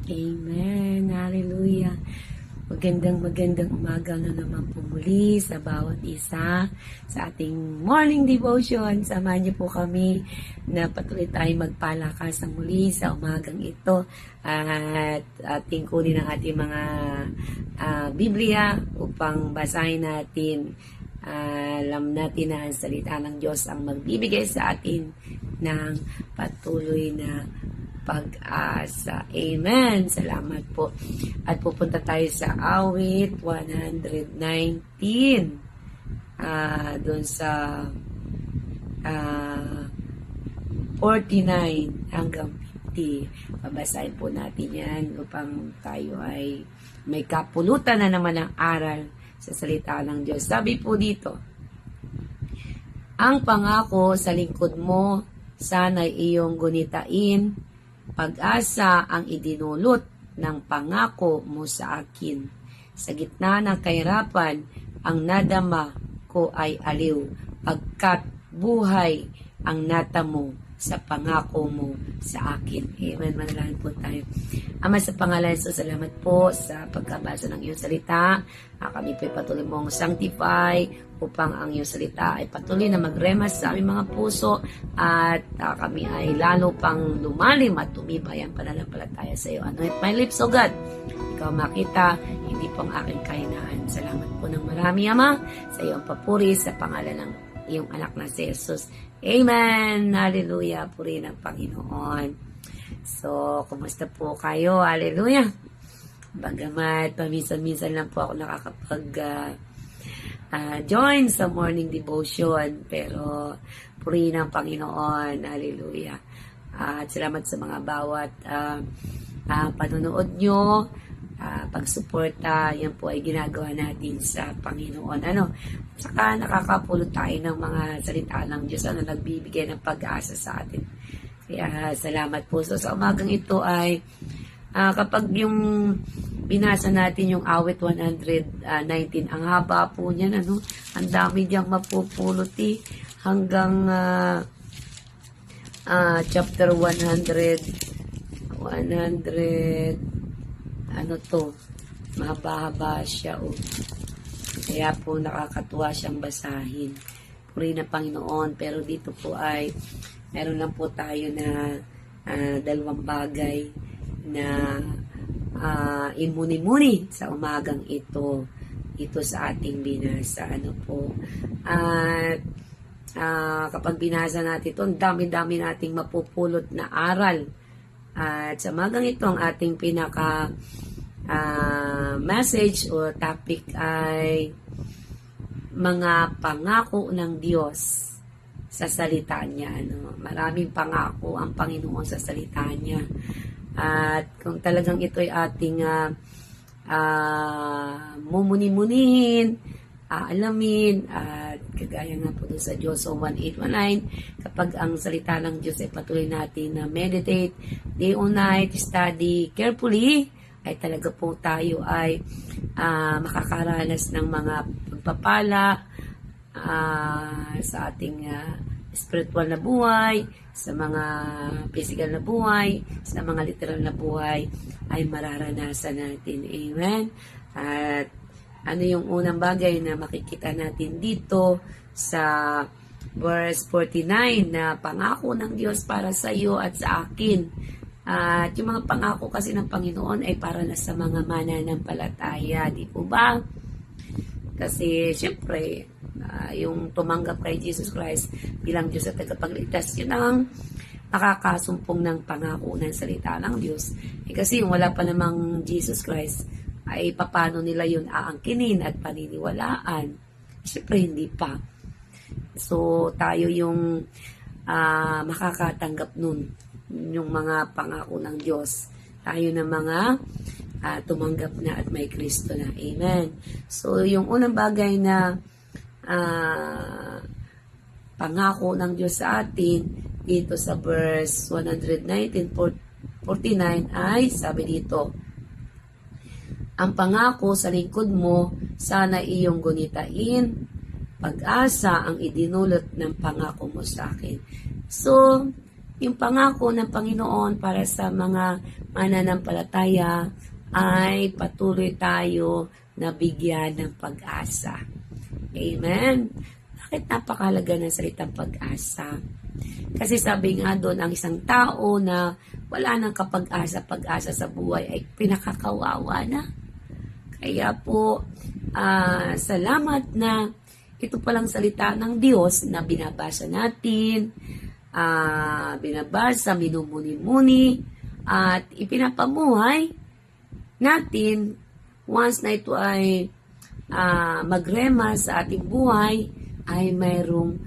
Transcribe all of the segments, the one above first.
Amen. Hallelujah. Magandang umaga na naman po muli sa bawat isa sa ating morning devotion. Samahan niyo po kami na patuloy tayong magpalakas muli sa umagang ito at ating kunin ang ating mga Biblia upang basahin natin. Alam natin na ang salita ng Diyos ang magbibigay sa atin ng patuloy na pag-asa. Amen. Salamat po. At pupunta tayo sa awit 119. Doon sa 49 hanggang 50. Babasahin po natin yan upang tayo ay may kapulutan na naman ng aral sa salita ng Diyos. Sabi po dito, ang pangako sa lingkod mo, sana'y iyong gunitain, pag-asa ang idinulot ng pangako mo sa akin. Sa gitna ng kahirapan, ang nadama ko ay aliw, pagkat buhay ang natamo sa pangako mo sa akin. Amen. Manalangin po tayo. Ama, sa pangalan so salamat po sa pagkabasa ng iyong salita. Kami po patuloy mong sanctify upang ang iyong salita ay patuloy na magremas sa aming mga puso at kami ay lalo pang lumalim at tumibay ang pananampalataya sa iyo. Anoint my lips, O God. Ikaw makita, hindi po ang aking kahinaan. Salamat po ng marami, Ama, sa iyong papuri sa pangalan ng iyong anak na si Jesus. Amen! Hallelujah! Puri ng Panginoon. So, kumusta po kayo? Hallelujah! Bagamat, paminsan-minsan lang po ako nakakapag-join sa morning devotion. Pero, puri ng Panginoon. Hallelujah! At salamat sa mga bawat panonood nyo. Pagsuporta, yan po ay ginagawa natin sa Panginoon. Saka nakakapulot tayo ng mga salita ng Diyos na nagbibigay ng pag-asa sa atin. Kaya salamat po. So sa umagang ito ay kapag yung binasa natin yung awit 119, ang haba po niyan, ang dami diyang mapupulot hanggang chapter 100 mahaba-haba siya. Kaya po nakakatuwa siyang basahin. Puri na Panginoon. Pero dito po ay meron lang po tayo na dalawang bagay na imuni-muni sa umagang ito sa ating binasa. At kapag binasa natin ito, ang dami-dami nating mapupulot na aral. At sa umagang ito, ang ating pinaka message o topic ay mga pangako ng Diyos sa salita niya. Maraming pangako ang Panginoon sa salita niya. At kung talagang ito ay ating mumuni-munihin, alamin, at kagaya nga po sa Joshua 1:8-9, kapag ang salita ng Diyos ay patuloy natin na meditate day or night, study carefully, ay talaga po tayo ay makakaranas ng mga pagpapala sa ating spiritual na buhay, sa mga physical na buhay, sa mga literal na buhay, ay mararanasan natin. Amen? At ano yung unang bagay na makikita natin dito sa verse 49 na pangako ng Diyos para sa iyo at sa akin. At yung mga pangako kasi ng Panginoon ay para na sa mga mananampalataya, di po ba? Kasi syempre, yung tumanggap kay Jesus Christ bilang Diyos at tagapagligtas, yun ang nakakasumpong ng pangako ng salita ng Diyos. Kasi yung wala pa namang Jesus Christ, ay paano nila yun aangkinin at paniniwalaan? Syempre hindi pa. So tayo yung makakatanggap nun, yung mga pangako ng Diyos. Tayo na mga tumanggap na at may Kristo na. Amen. So yung unang bagay na pangako ng Diyos sa atin dito sa verse 119-49 ay sabi dito, ang pangako sa lingkod mo, sana iyong gunitain, pag-asa ang idinulot ng pangako mo sa akin. So, yung pangako ng Panginoon para sa mga mananampalataya ay patuloy tayo na bigyan ng pag-asa. Amen? Bakit napakahalaga ng salitang pag-asa? Kasi sabi nga doon, ang isang tao na wala nang pag-asa sa buhay ay pinakakawawa na. Kaya po, salamat na ito palang salita ng Diyos na binabasa natin, minumuni-muni, at ipinapamuhay natin once na ito ay magrema sa ating buhay, ay mayroong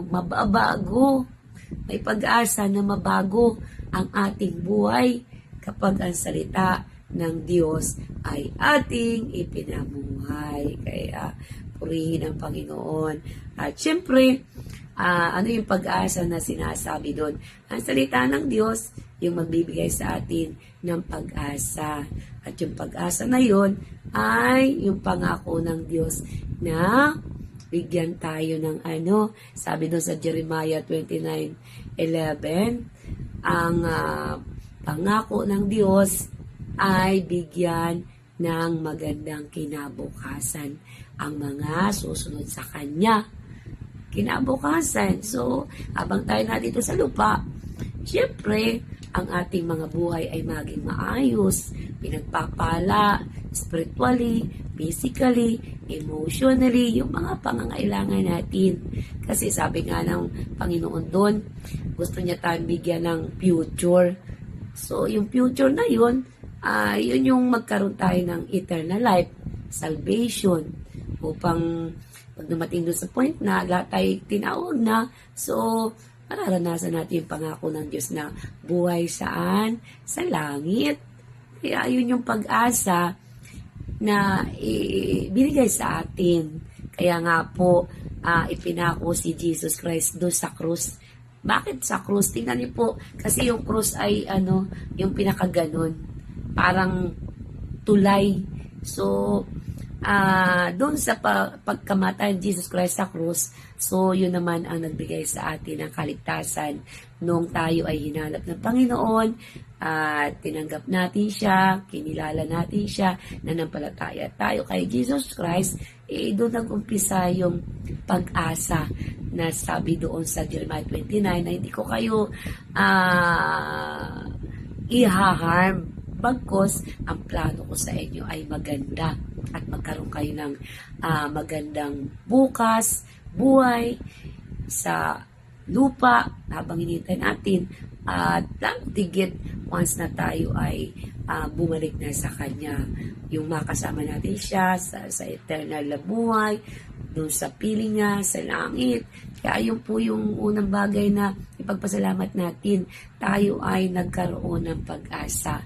mababago. May pag-asa na mabago ang ating buhay kapag ang salita ng Diyos ay ating ipinamuhay. Kaya purihin ang Panginoon. At syempre, ano yung pag-asa na sinasabi doon? Ang salita ng Diyos, yung magbibigay sa atin ng pag-asa. At yung pag-asa na yon ay yung pangako ng Diyos na bigyan tayo ng sabi doon sa Jeremiah 29:11, ang pangako ng Diyos ay bigyan ng magandang kinabukasan ang mga susunod sa Kanya. Kinabukasan. So, habang tayo na dito sa lupa, siyempre, ang ating mga buhay ay maging maayos, pinagpapala, spiritually, physically, emotionally, yung mga pangangailangan natin. Kasi sabi nga ng Panginoon doon, gusto niya tayong bigyan ng future. So, yung future na yun, yun yung magkaroon tayo ng eternal life, salvation, upang pag dumating doon sa point na lahat tayo tinawag na, so, mararanasan natin yung pangako ng Diyos na buhay saan? Sa langit. Kaya yun yung pag-asa na binigay sa atin. Kaya nga po, ipinako si Jesus Christ doon sa krus. Bakit sa krus? Tingnan niyo po, kasi yung krus ay yung pinakaganon. Parang tulay. So, doon sa pagkamatay ni Jesus Christ sa krus, so yun naman ang nagbigay sa atin ng kaligtasan nung tayo ay hinanap ng Panginoon at tinanggap natin siya, kinilala natin siya, nanampalataya tayo kay Jesus Christ. Doon nag-umpisa yung pag-asa na sabi doon sa Jeremiah 29 na hindi ko kayo ihaharm, bagkos ang plano ko sa inyo ay maganda at magkaroon kayo ng magandang buhay sa lupa habang hinihintay natin at tigit once na tayo ay bumalik na sa Kanya, yung makasama natin siya sa eternal na buhay doon sa piling niya sa langit. Kaya yun po yung unang bagay na ipagpasalamat natin, tayo ay nagkaroon ng pag-asa.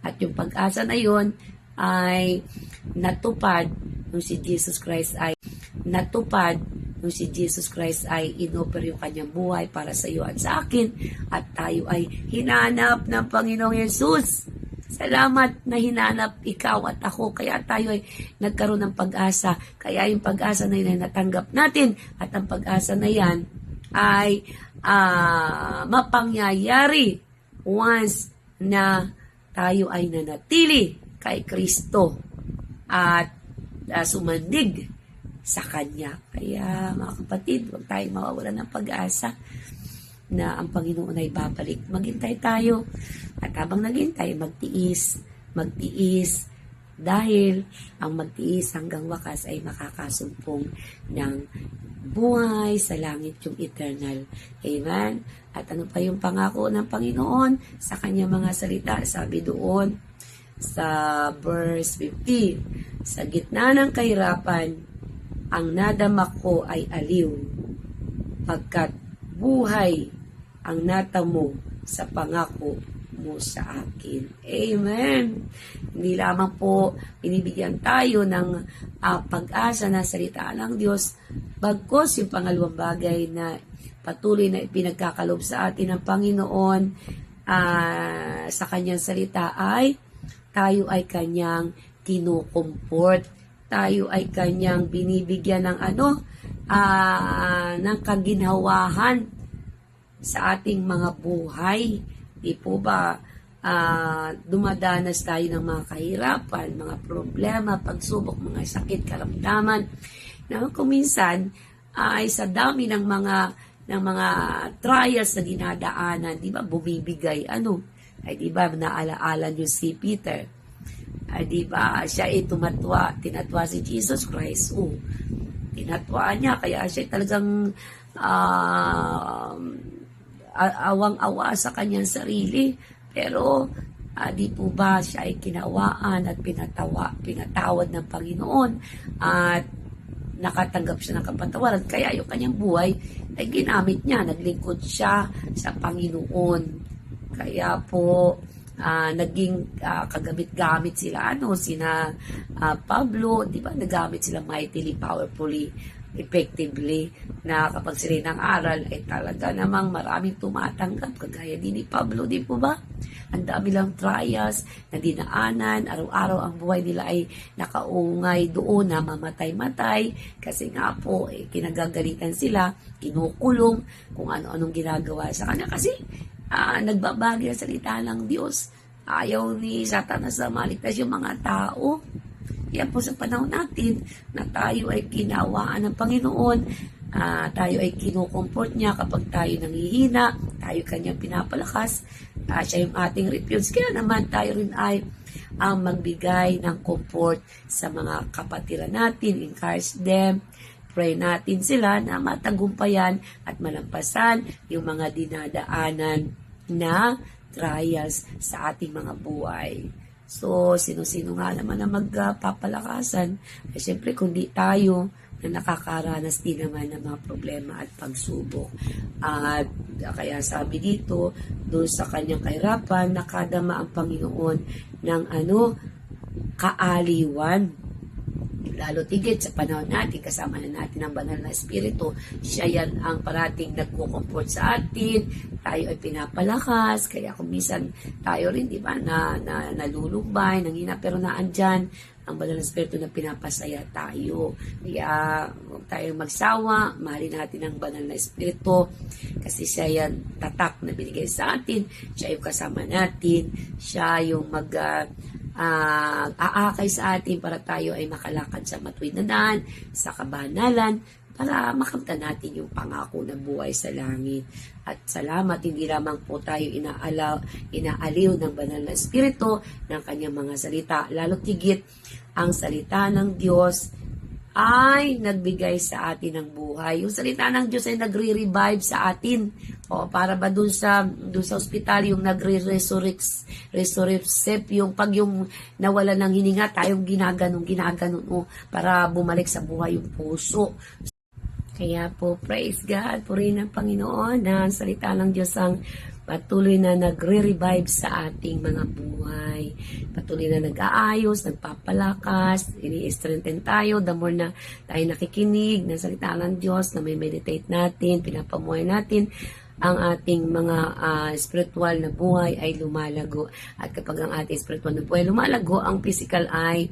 At yung pag-asa na yun ay natupad nung si Jesus Christ ay inoffer yung kanyang buhay para sa iyo at sa akin, at tayo ay hinanap ng Panginoong Yesus. Salamat na hinanap ikaw at ako, kaya tayo ay nagkaroon ng pag-asa. Kaya yung pag-asa na yun ay natanggap natin, at ang pag-asa na yan ay mapangyayari once na tayo ay nanatili kay Kristo at sumandig sa Kanya. Kaya mga kapatid, huwag tayong mawawalan ng pag-asa na ang Panginoon ay babalik. Maghintay tayo, at habang naghintay, magtiis, dahil ang magtiis hanggang wakas ay makakasumpong ng buhay sa langit, yung eternal. Amen? At ano pa yung pangako ng Panginoon sa Kanyang mga salita? Sabi doon sa verse 15, sa gitna ng kahirapan, ang nadama ko ay aliw, pagkat buhay ang natamo sa pangako mo sa akin. Amen. Hindi lamang po binibigyan tayo ng pag-asa na salita ng Diyos, bagkos yung pangalawang bagay na patuloy na ipinagkakalob sa atin ng Panginoon sa Kanyang salita ay tayo ay Kanyang kinukumport. Tayo ay Kanyang binibigyan ng ng kaginhawahan sa ating mga buhay. Di po ba dumadanas tayo ng mga kahirapan, mga problema, pagsubok, mga sakit, karamdaman, na kuminsan ay sa dami ng mga trials na dinadaanan, di ba, bumibigay, ay di ba, naalaala niyo si Peter, ay di ba, siya ay tinatwa si Jesus Christ, tinatwa niya, kaya siya talagang awang-awa sa kanyang sarili, pero di po ba siya ay kinawaan at pinatawad ng Panginoon, at nakatanggap siya ng kapatawaran, kaya yung kanyang buhay ay ginamit niya, naglingkod siya sa Panginoon. Kaya po naging kagamit-gamit sila sina Pablo, di ba, nagamit sila mightily, powerfully, effectively, na kapag sila ng aral ay talaga namang maraming tumatanggap, kagaya din ni Pablo, di po ba? Ang dami lang trials na dinaanan, araw-araw ang buhay nila ay nakaungay doon na mamatay-matay, kasi nga po kinagagalitan sila, kinukulong, kung ano-anong ginagawa sa kanya, kasi nagbabagi ang salita ng Diyos. Ayaw ni Satanas na maligtas yung mga tao. Kaya po sa panahon natin na tayo ay kinawaan ng Panginoon, tayo ay kinukomport niya kapag tayo nanghihina, tayo kanyang pinapalakas, siya yung ating refuge. Kaya naman tayo rin ay magbigay ng comfort sa mga kapatiran natin, encourage them, pray natin sila na matagumpayan at malampasan yung mga dinadaanan na trials sa ating mga buhay. So, sino-sino nga naman na magpapalakasan? Eh, siyempre, kundi tayo na nakakaranas din naman ng mga problema at pagsubok. At kaya sabi dito, doon sa kanyang kahirapan, nakadama ang Panginoon ng kaaliwan. Lalo tigit sa panahon natin, kasama na natin ang banal na Espiritu. Siya yan ang parating nagkukomport sa atin. Tayo ay pinapalakas. Kaya kung minsan tayo rin, di ba, na nalulumbay, nanghina, pero naandyan ang banal na Espiritu na pinapasaya tayo. Kaya huwag tayong magsawa, mahalin natin ang banal na Espiritu, kasi siya yan tatak na binigay sa atin. Siya yung kasama natin. Siya yung aakay sa atin para tayo ay makalakad sa matuwid na daan, sa kabanalan, para makamtan natin yung pangako na buhay sa langit. At salamat, hindi lamang po tayo inaaliw ng banal na Espiritu ng kanyang mga salita. Lalo tigit, ang salita ng Diyos ay nagbigay sa atin ng buhay. Yung salita ng Diyos ay nagre-revive sa atin. Para ba dun sa ospital yung nagre-resurrect, yung pag yung nawala ng hininga, tayong ginaganon, para bumalik sa buhay yung puso. Kaya po, praise God, purihin ang Panginoon na ang salita ng Diyos ang patuloy na nagre-revive sa ating mga buhay. Patuloy na nag-aayos, nagpapalakas, ini-strengthen tayo, the more na tayo nakikinig ng salita ng Diyos, na may meditate natin, pinapamuhay natin, ang ating mga spiritual na buhay ay lumalago. At kapag ang ating spiritual na buhay lumalago, ang physical ay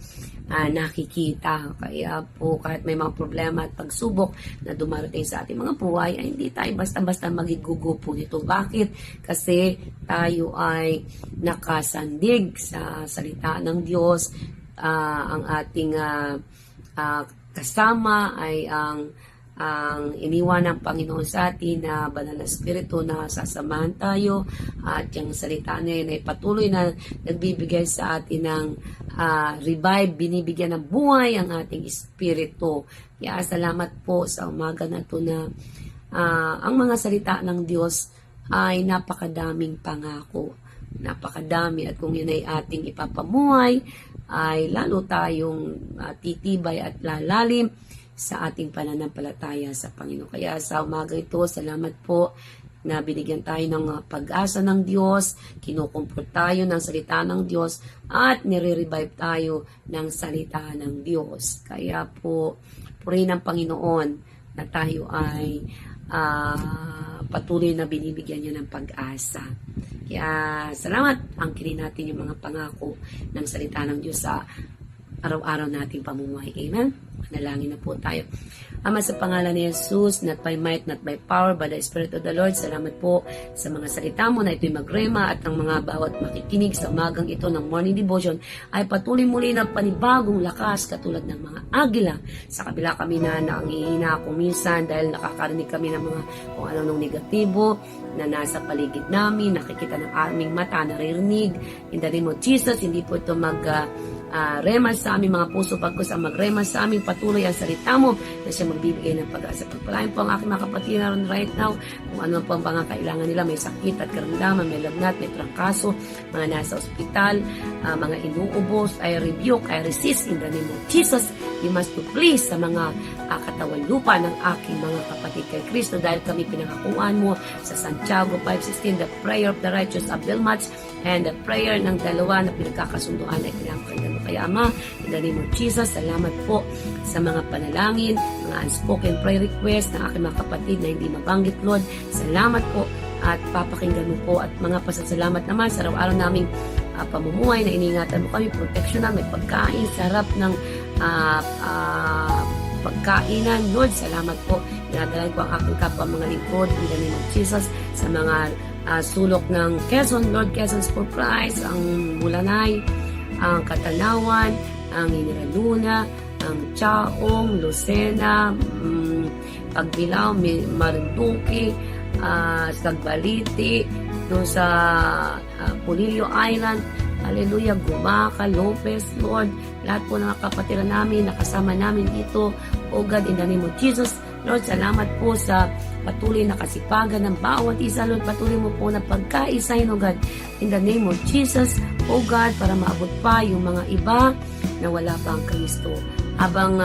nakikita. Kaya po, kahit may mga problema at pagsubok na dumarating sa ating mga buhay, ay hindi tayo basta-basta magigugupo nito. Bakit? Kasi tayo ay nakasandig sa salita ng Diyos. Ang ating kasama ay ang iniwan ng Panginoon sa atin na banal na Espiritu na sasamahan tayo, at yung salita na yun ay patuloy na nagbibigay sa atin ng revive, binibigyan ng buhay ang ating Espiritu. Kaya salamat po sa umaga na ito na ang mga salita ng Diyos ay napakadaming pangako, napakadami, at kung yun ay ating ipapamuhay ay lalo tayong titibay at lalalim sa ating pananampalataya sa Panginoon. Kaya sa umaga ito, salamat po na binigyan tayo ng pag-asa ng Diyos, kinukumport tayo ng salita ng Diyos, at nire-revive tayo ng salita ng Diyos. Kaya po, purihin ng Panginoon na tayo ay patuloy na binibigyan niya ng pag-asa. Kaya salamat, angkinin natin yung mga pangako ng salita ng Diyos sa araw-araw nating pamumuhay. Amen? Manalangin na po tayo. Ama, sa pangalan ni Jesus, not by might, not by power, by the Spirit of the Lord, salamat po sa mga salita mo na ito'y magrema at ang mga bawat makikinig sa umagang ito ng morning devotion ay patuloy muli na panibagong lakas katulad ng mga agila. Sa kabila kami na nangihina ako minsan dahil nakakarinig kami ng mga kung ano nung negatibo na nasa paligid namin, nakikita ng aming mata, naririnig. In the name of Jesus, hindi po ito remas sa aming mga puso pagkus ang magremas sa aming patuloy ang salita mo na siya magbibigay ng pag-asa. Pagpalain po ang aking mga kapatid na right now kung ano po ang pangangailangan nila, may sakit at karamdaman, may lagnat, may trangkaso, mga nasa ospital, mga inuubos, I rebuke, I resist in the name of Jesus. You must to please sa mga katawan lupa ng aking mga kapatid kay Kristo dahil kami pinangakuan mo sa Santiago 5:16, the prayer of the righteous avail much, and the prayer ng dalawa na pinagkakasunduan ay pinapakinggan mo. Kaya Ama, in the name of Jesus, salamat po sa mga panalangin, mga unspoken prayer request ng aking mga kapatid na hindi mabanggit, Lord. Salamat po at papakinggan mo po at mga pasasalamat naman sa araw-araw naming pamumuhay na iniingatan mo kami, protection na, may pagkain, sarap ng pagkainan. Lord, salamat po. Dinadalan ko ang aking kapwa mga lingkod in the name of Jesus sa mga sulok ng Quezon, Lord, Quezon's for Christ, ang Mulanay, ang Katanawan, ang Iniraluna, ang Chaong, Lucena, Pagbilao, Marinduque, Sagbaliti, doon sa Pulilio Island, hallelujah, Gumaca, Lopez, Lord, lahat po ng kapatiran namin, nakasama namin dito, oh God, in the name of Jesus, Lord, salamat po sa patuloy na kasipagan ng bawat isa, Lord, patuloy mo po na pagkaisahin, oh God, in the name of Jesus, oh God, para maabot pa yung mga iba na wala pa ang Kristo. Habang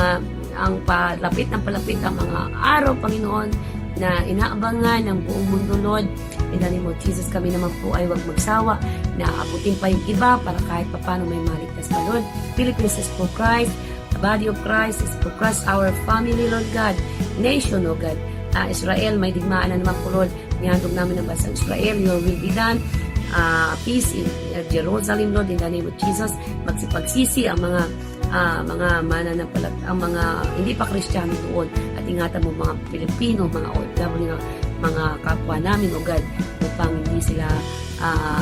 ang palapit ng palapit ang mga araw, Panginoon, na inaabangan ng buong mundo, Lord, in the name of Jesus, kami naman po ay huwag magsawa na abutin pa yung iba para kahit papano may maligtas pa, Lord. Philippines is for Christ, the body of Christ is for Christ, our family, Lord God, nation, oh God. Israel, may digmaan na naman po, Lord. Nihandog namin ang bansang Israel, your will be done. Peace in Jerusalem, Lord, in the name of Jesus. Magsipagsisi ang mga ang mga hindi pa Kristiyano doon at ingatan mo mga Pilipino, mga OFW, mga kapwa namin, o God, upang hindi sila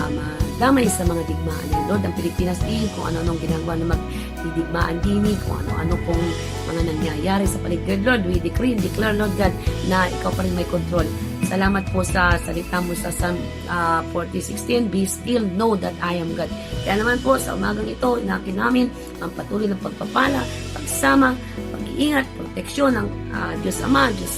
madamay sa mga digmaan. Lord, ang Pilipinas din, kung ano-anong ginagawa na magdidigmaan din, kung ano-ano pong mga nangyayari sa paligid, Lord, we decree and declare, Lord God, na ikaw pa rin may control. Salamat po sa salita mo sa Psalm 40:16, be still, know that I am God. Kaya naman po, sa umagang ito, inakin namin ang patuloy ng pagpapala, pagsama, pag-iingat, proteksyon ng Diyos Ama, Diyos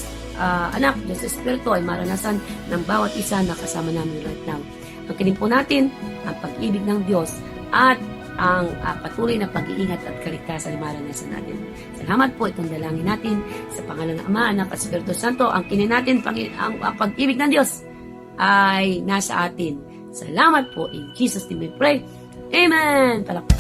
Anak, Diyos Espiritu ay maranasan ng bawat isa na kasama namin right now. Pagkinig po natin ang pag-ibig ng Diyos at ang patuloy na pag-iingat at kaligtasan na maranasan natin. Salamat po, itong dalangin natin sa pangalan ng Ama, Anak at Espiritu Santo. Ang kinin natin, ang pag-ibig ng Diyos ay nasa atin. Salamat po. In Jesus' name we pray. Amen. Palakpakan.